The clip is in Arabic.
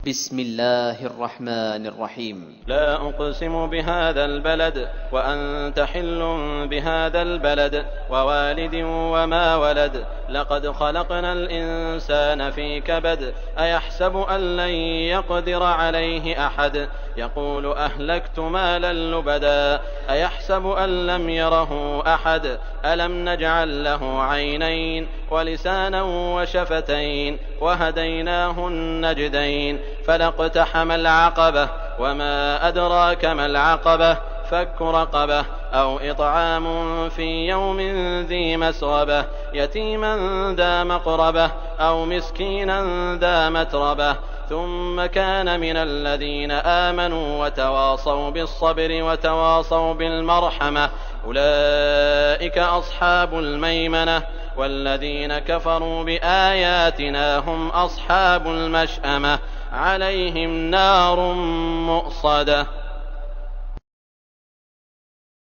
بسم الله الرحمن الرحيم. لا أقسم بهذا البلد وأنت حل بهذا البلد ووالد وما ولد لقد خلقنا الإنسان في كبد أيحسب أن لن يقدر عليه أحد يقول أهلكت مالا لبدا أيحسب أن لم يره أحد ألم نجعل له عينين ولسانا وشفتين وهديناه النجدين فلاقتحم العقبة وما أدراك ما العقبة فك رقبة أو إطعام في يوم ذي مسغبة يتيما ذا مقربة أو مسكينا ذا متربة ثم كان من الذين آمنوا وتواصوا بالصبر وتواصوا بالمرحمة أولئك أصحاب الميمنة والذين كفروا بآياتنا هم أصحاب المشأمة عليهم نار مؤصدة.